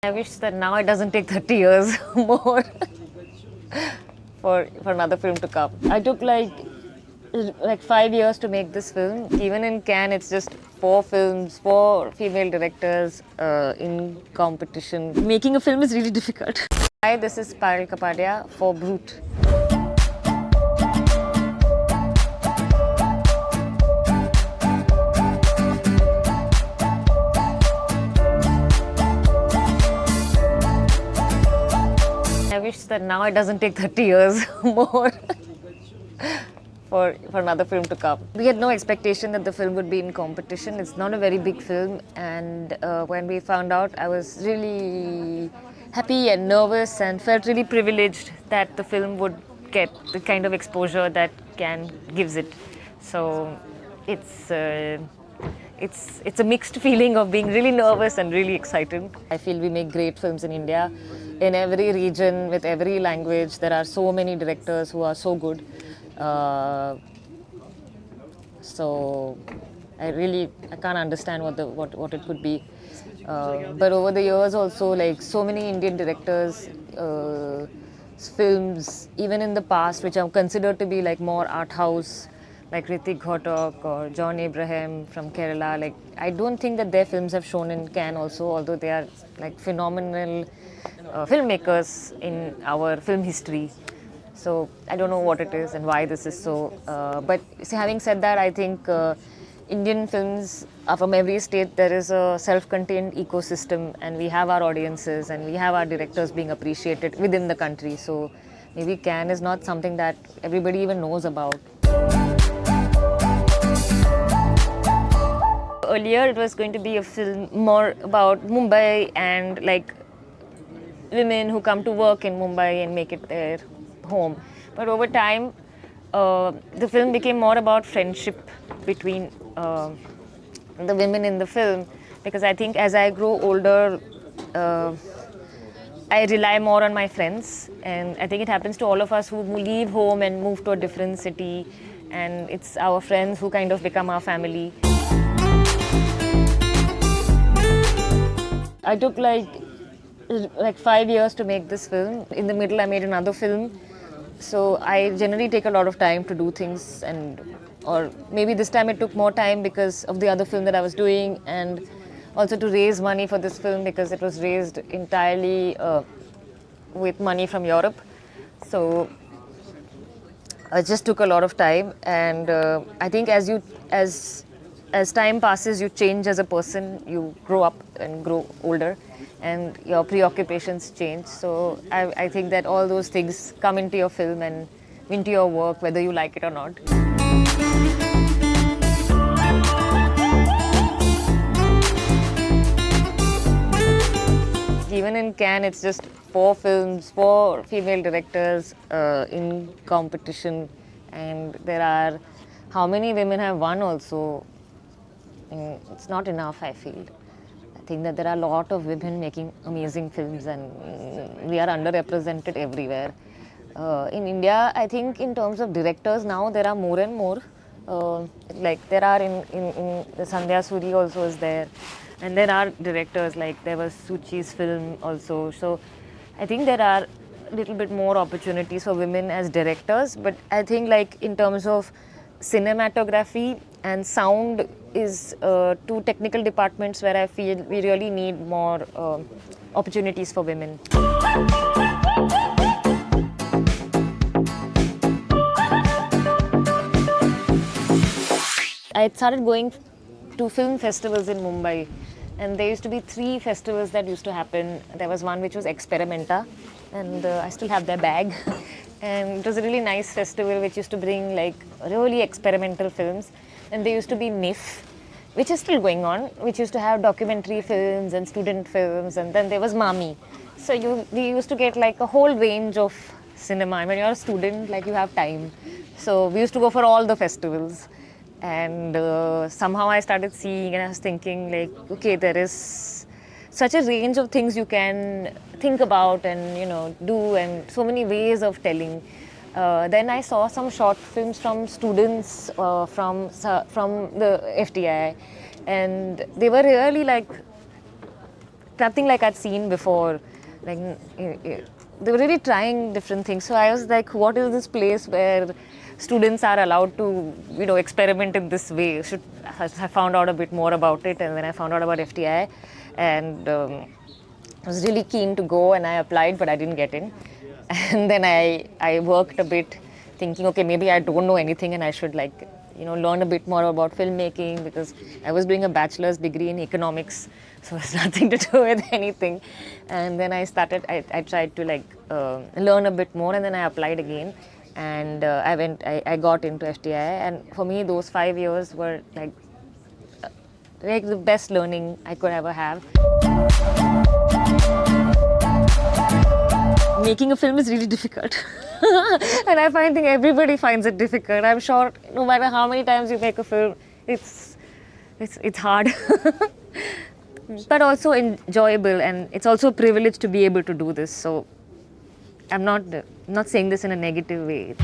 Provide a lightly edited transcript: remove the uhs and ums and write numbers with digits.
I wish that now it doesn't take 30 years more for another film to come. I took like 5 years to make this film. Even in Cannes, it's just 4 films, 4 female directors in competition. Making a film is really difficult. Hi, this is Payal Kapadia for Brut. I wish that now it doesn't take 30 years more for another film to come. We had no expectation that the film would be in competition. It's not a very big film, and when we found out, I was really happy and nervous and felt really privileged that the film would get the kind of exposure that Cannes gives it. So it's it's a mixed feeling of being really nervous and really excited. I feel we make great films in India. In every region, with every language, there are so many directors who are so good. So I can't understand what it could be. But over the years also, like so many Indian directors, films even in the past which are considered to be like more art house, like Ritik Ghotok or John Abraham from Kerala. Like I don't think that their films have shown in Cannes also, although they are like phenomenal filmmakers in our film history. So I don't know what it is and why this is so. But having said that, I think Indian films are from every state. There is a self-contained ecosystem, and we have our audiences and we have our directors being appreciated within the country. So maybe Cannes is not something that everybody even knows about. Earlier, it was going to be a film more about Mumbai and like women who come to work in Mumbai and make it their home. But over time, the film became more about friendship between the women in the film, because I think as I grow older, I rely more on my friends, and I think it happens to all of us who leave home and move to a different city, and it's our friends who kind of become our family. I took like 5 years to make this film. In the middle, I made another film. So I generally take a lot of time to do things, or maybe this time it took more time because of the other film that I was doing, and also to raise money for this film because it was raised entirely with money from Europe. So it just took a lot of time, and I think as time passes, you change as a person, you grow up and grow older, and your preoccupations change. So I think that all those things come into your film and into your work, whether you like it or not. Even in Cannes, it's just 4 films, 4 female directors in competition, and there are how many women have won also. It's not enough, I feel. I think that there are a lot of women making amazing films, and we are underrepresented everywhere. In India, I think in terms of directors now, there are more and more. Like there are in the Sandhya Suri also is there, and there are directors, like there was Suchi's film also. So I think there are a little bit more opportunities for women as directors, but I think like in terms of cinematography and sound is 2 technical departments where I feel we really need more opportunities for women. I started going to film festivals in Mumbai, and there used to be 3 festivals that used to happen. There was one which was Experimenta, and I still have their bag. And it was a really nice festival which used to bring like really experimental films. And there used to be MIF, which is still going on, which used to have documentary films and student films, and then there was Mami. So we used to get like a whole range of cinema. And when you're a student, like you have time. So we used to go for all the festivals. And somehow I started seeing, and I was thinking like, okay, there is such a range of things you can think about and do, and so many ways of telling. Then I saw some short films from students from the FTI, and they were really like nothing like I'd seen before. Like they were really trying different things. So I was like, what is this place where students are allowed to, experiment in this way? I found out a bit more about it, and then I found out about FTI, and I was really keen to go, and I applied, but I didn't get in. And then I worked a bit, thinking, okay, maybe I don't know anything, and I should learn a bit more about filmmaking, because I was doing a bachelor's degree in economics, so it's nothing to do with anything. And then I tried to learn a bit more, and then I applied again, and I got into FTI, and for me those 5 years were like the best learning I could ever have. Making a film is really difficult. And I think everybody finds it difficult. I'm sure no matter how many times you make a film, it's hard. But also enjoyable, and it's also a privilege to be able to do this. So I'm not saying this in a negative way.